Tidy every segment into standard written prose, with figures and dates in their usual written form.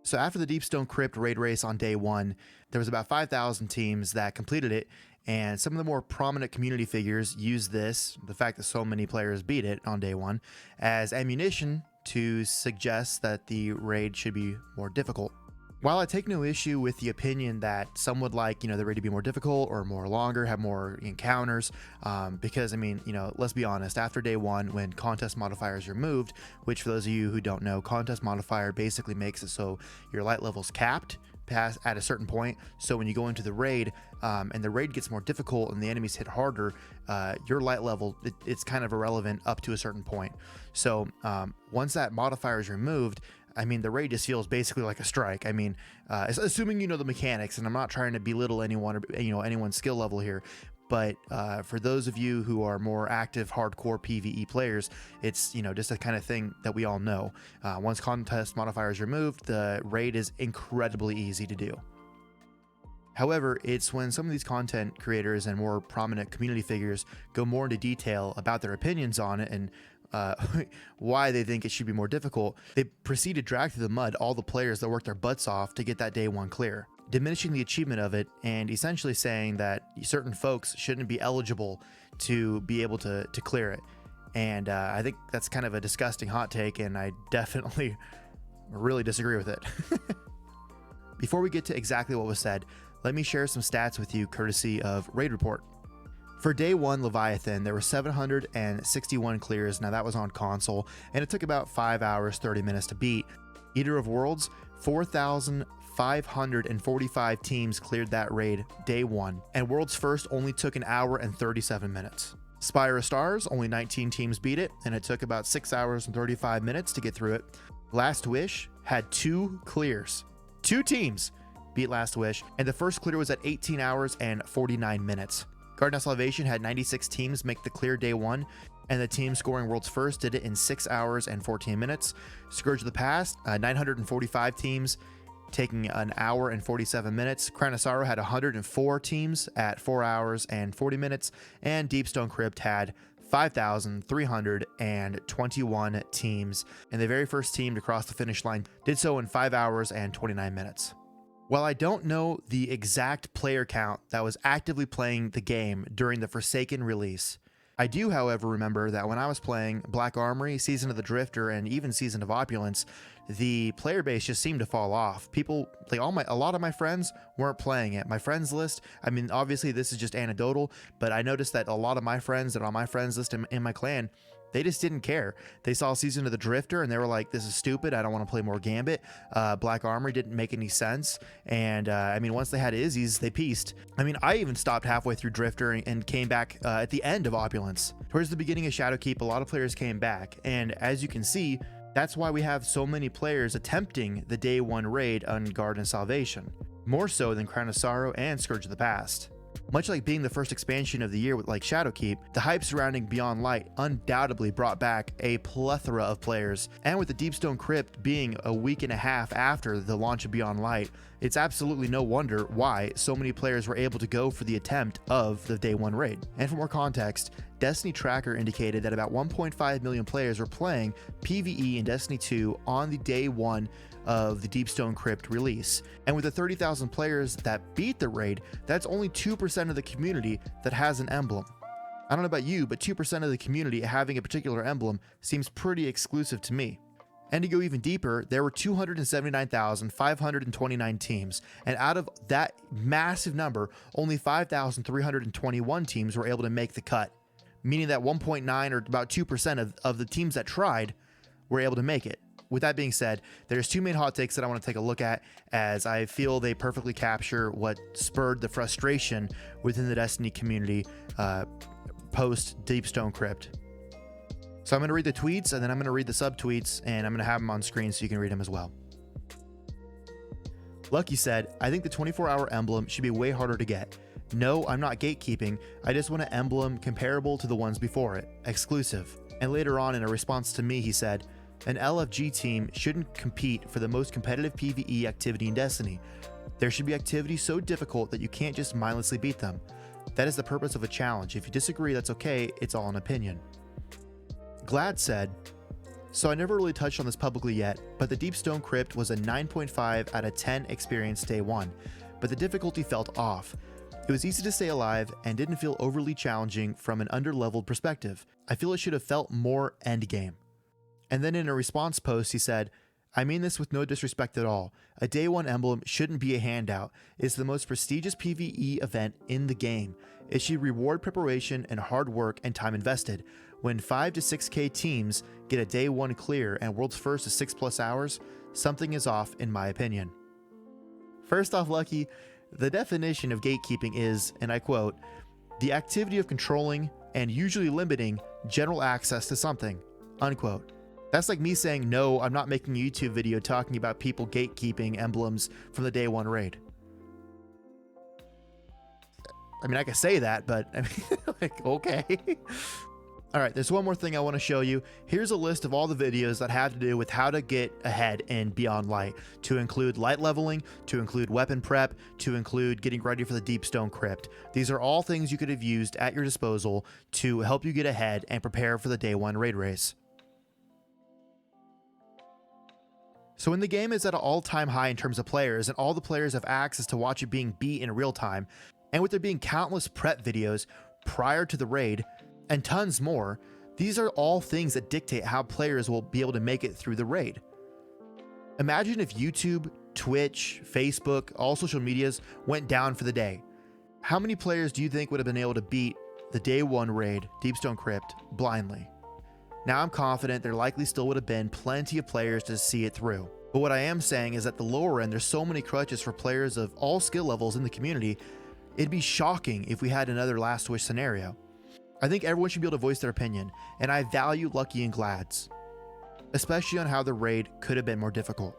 So after the Deepstone Crypt raid race on day one, there was about 5,000 teams that completed it, and some of the more prominent community figures used this, the fact that so many players beat it on day one, as ammunition to suggest that the raid should be more difficult. While I take no issue with the opinion that some would like, the raid to be more difficult or more longer, have more encounters, because I mean, let's be honest, after day one, when contest modifier is removed, which for those of you who don't know, contest modifier basically makes it so your light level's capped past at a certain point. So when you go into the raid, and the raid gets more difficult and the enemies hit harder, your light level, it's kind of irrelevant up to a certain point. So once that modifier is removed, I mean, the raid just feels basically like a strike. I mean, assuming you know the mechanics, and I'm not trying to belittle anyone or anyone's skill level here, but for those of you who are more active, hardcore PvE players, it's just a kind of thing that we all know. Once contest modifier is removed, the raid is incredibly easy to do. However, it's when some of these content creators and more prominent community figures go more into detail about their opinions on it and why they think it should be more difficult, they proceed to drag through the mud all the players that worked their butts off to get that day one clear, diminishing the achievement of it and essentially saying that certain folks shouldn't be eligible to be able to clear it. And I think that's kind of a disgusting hot take, and I definitely really disagree with it. Before we get to exactly what was said, let me share some stats with you courtesy of Raid Report. For day one Leviathan, there were 761 clears. Now that was on console, and it took about 5 hours, 30 minutes to beat. Eater of Worlds, 4,545 teams cleared that raid day one, and World's First only took an hour and 37 minutes. Spire of Stars, only 19 teams beat it, and it took about 6 hours and 35 minutes to get through it. Last Wish had 2 clears. 2 teams beat Last Wish, and the first clear was at 18 hours and 49 minutes. Garden of Salvation had 96 teams make the clear day one, and the team scoring World's First did it in 6 hours and 14 minutes. Scourge of the Past, 945 teams taking an hour and 47 minutes. Crown of Sorrow had 104 teams at 4 hours and 40 minutes, and Deepstone Crypt had 5,321 teams, and the very first team to cross the finish line did so in 5 hours and 29 minutes. While I don't know the exact player count that was actively playing the game during the Forsaken release, I do, however, remember that when I was playing Black Armory, Season of the Drifter, and even Season of Opulence, the player base just seemed to fall off. People, a lot of my friends weren't playing it. My friends list, I mean, obviously this is just anecdotal, but I noticed that a lot of my friends that are on my friends list in my clan, they just didn't care. They saw Season of the Drifter and they were like, this is stupid. I don't want to play more Gambit. Black Armory didn't make any sense. And I mean, once they had Izzy's, they pieced. I mean, I even stopped halfway through Drifter and came back at the end of Opulence. Towards the beginning of Shadowkeep, a lot of players came back. And as you can see, that's why we have so many players attempting the day one raid on Garden of Salvation, more so than Crown of Sorrow and Scourge of the Past. Much like being the first expansion of the year with like Shadowkeep, the hype surrounding Beyond Light undoubtedly brought back a plethora of players, and with the Deepstone Crypt being a week and a half after the launch of Beyond Light, it's absolutely no wonder why so many players were able to go for the attempt of the day one raid. And for more context, Destiny Tracker indicated that about 1.5 million players were playing PvE in Destiny 2 on the day one of the Deepstone Crypt release. And with the 30,000 players that beat the raid, that's only 2% of the community that has an emblem. I don't know about you, but 2% of the community having a particular emblem seems pretty exclusive to me. And to go even deeper, there were 279,529 teams, and out of that massive number, only 5,321 teams were able to make the cut, meaning that 1.9 or about 2% of the teams that tried were able to make it. With that being said, there's 2 main hot takes that I want to take a look at, as I feel they perfectly capture what spurred the frustration within the Destiny community post Deepstone Crypt. So I'm going to read the tweets, and then I'm going to read the subtweets, and I'm going to have them on screen so you can read them as well. Lucky said, I think the 24-hour emblem should be way harder to get. No, I'm not gatekeeping. I just want an emblem comparable to the ones before it, exclusive. And later on, in a response to me, he said, an LFG team shouldn't compete for the most competitive PvE activity in Destiny. There should be activities so difficult that you can't just mindlessly beat them. That is the purpose of a challenge. If you disagree, that's okay. It's all an opinion. Glad said, So I never really touched on this publicly yet, but the Deep Stone Crypt was a 9.5 out of 10 experience day one, but the difficulty felt off. It was easy to stay alive and didn't feel overly challenging from an underleveled perspective. I feel it should have felt more endgame. And then in a response post, he said, I mean this with no disrespect at all. A day one emblem shouldn't be a handout. It's the most prestigious PvE event in the game. It should reward preparation and hard work and time invested. When 5 to 6k teams get a day one clear and world's first is 6+ hours, something is off in my opinion. First off, Lucky, the definition of gatekeeping is, and I quote, the activity of controlling and usually limiting general access to something, unquote. That's like me saying, no, I'm not making a YouTube video talking about people gatekeeping emblems from the day one raid. I mean, I could say that, but I mean, like, okay. All right, there's one more thing I want to show you. Here's a list of all the videos that have to do with how to get ahead in Beyond Light, to include light leveling, to include weapon prep, to include getting ready for the Deep Stone Crypt. These are all things you could have used at your disposal to help you get ahead and prepare for the day one raid race. So when the game is at an all-time high in terms of players, and all the players have access to watch it being beat in real time, and with there being countless prep videos prior to the raid, and tons more, these are all things that dictate how players will be able to make it through the raid. Imagine if YouTube, Twitch, Facebook, all social medias went down for the day. How many players do you think would have been able to beat the day one raid, Deep Stone Crypt, blindly? Now I'm confident there likely still would have been plenty of players to see it through. But what I am saying is at the lower end, there's so many crutches for players of all skill levels in the community, it'd be shocking if we had another Last Wish scenario. I think everyone should be able to voice their opinion, and I value Lucky and Glad's, especially on how the raid could have been more difficult.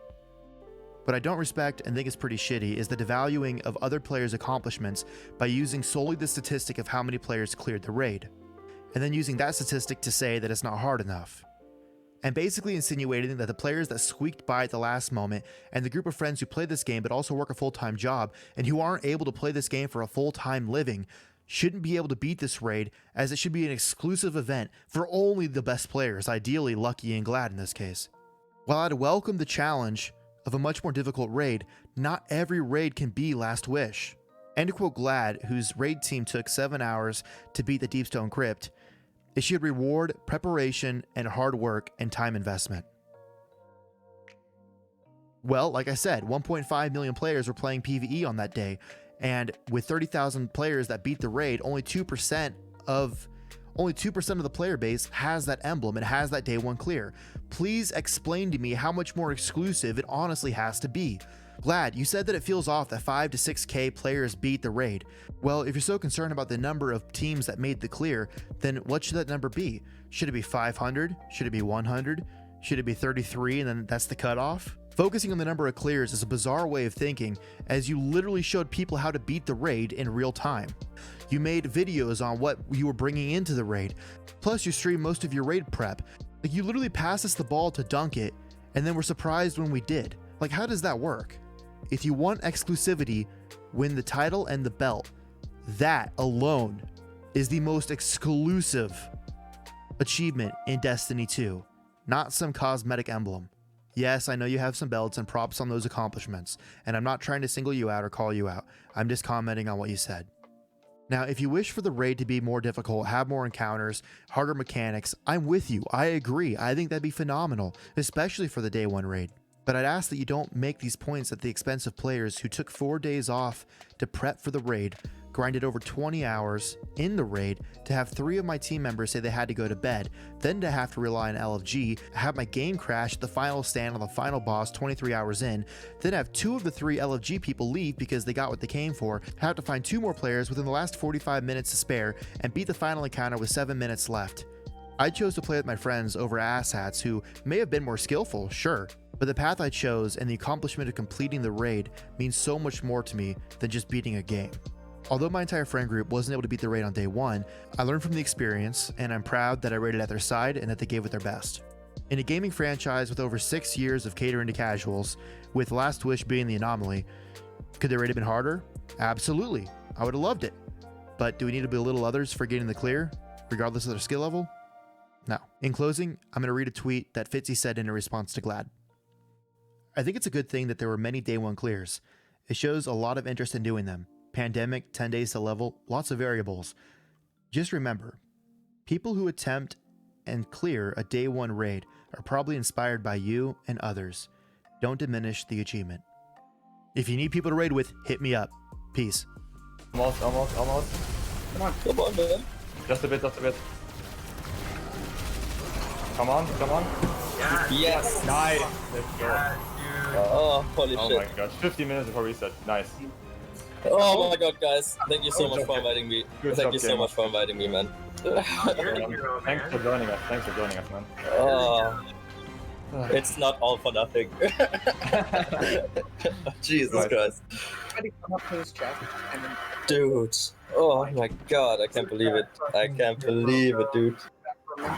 What I don't respect and think is pretty shitty is the devaluing of other players' accomplishments by using solely the statistic of how many players cleared the raid, and then using that statistic to say that it's not hard enough. And basically insinuating that the players that squeaked by at the last moment and the group of friends who play this game but also work a full-time job and who aren't able to play this game for a full-time living shouldn't be able to beat this raid, as it should be an exclusive event for only the best players, ideally Lucky and Glad in this case. While I'd welcome the challenge of a much more difficult raid, not every raid can be Last Wish. And to quote Glad, whose raid team took 7 hours to beat the Deep Stone Crypt, it should reward preparation and hard work and time investment. Well, like I said, 1.5 million players were playing PvE on that day, and with 30,000 players that beat the raid, only 2% of the player base has that emblem and has that day one clear. Please explain to me how much more exclusive it honestly has to be. Glad, you said that it feels off that 5 to 6k players beat the raid. Well, if you're so concerned about the number of teams that made the clear, then what should that number be? Should it be 500? Should it be 100? Should it be 33 and then that's the cutoff? Focusing on the number of clears is a bizarre way of thinking, as you literally showed people how to beat the raid in real time. You made videos on what you were bringing into the raid, plus you streamed most of your raid prep. Like, you literally passed us the ball to dunk it, and then were surprised when we did. Like, how does that work? If you want exclusivity, win the title and the belt. That alone is the most exclusive achievement in Destiny 2, not some cosmetic emblem. Yes, I know you have some belts and props on those accomplishments, and I'm not trying to single you out or call you out. I'm just commenting on what you said. Now, if you wish for the raid to be more difficult, have more encounters, harder mechanics, I'm with you. I agree. I think that'd be phenomenal, especially for the day one raid. But I'd ask that you don't make these points at the expense of players who took 4 days off to prep for the raid, grinded over 20 hours in the raid to have 3 of my team members say they had to go to bed, then to have to rely on LFG, have my game crash at the final stand on the final boss 23 hours in, then have 2 of the 3 LFG people leave because they got what they came for, have to find 2 more players within the last 45 minutes to spare, and beat the final encounter with 7 minutes left. I chose to play with my friends over asshats who may have been more skillful, sure, but the path I chose and the accomplishment of completing the raid means so much more to me than just beating a game. Although my entire friend group wasn't able to beat the raid on day one, I learned from the experience, and I'm proud that I raided at their side and that they gave it their best. In a gaming franchise with over 6 years of catering to casuals, with Last Wish being the anomaly, could the raid have been harder? Absolutely. I would have loved it. But do we need to belittle others for getting the clear, regardless of their skill level? Now, in closing, I'm going to read a tweet that Fitzy said in a response to Glad. I think it's a good thing that there were many day one clears. It shows a lot of interest in doing them. Pandemic, 10 days to level, lots of variables. Just remember, people who attempt and clear a day one raid are probably inspired by you and others. Don't diminish the achievement. If you need people to raid with, hit me up. Peace. Almost. Come on, man. Just a bit. Come on. Yeah. Yes. Nice. Let's go. Yeah, dude. Oh, holy Oh shit. my gosh. 50 minutes before reset. Nice. Oh my god, guys. Thank you so much for inviting me. Good Thank job, you so Gamer. much for inviting me, man. You're the hero, Thanks man. for joining us, man. Oh, it's not all for nothing. Jesus Right. Christ. Try to come up to his chest and then Dude. Oh my god, I can't believe it. I can't believe it, dude.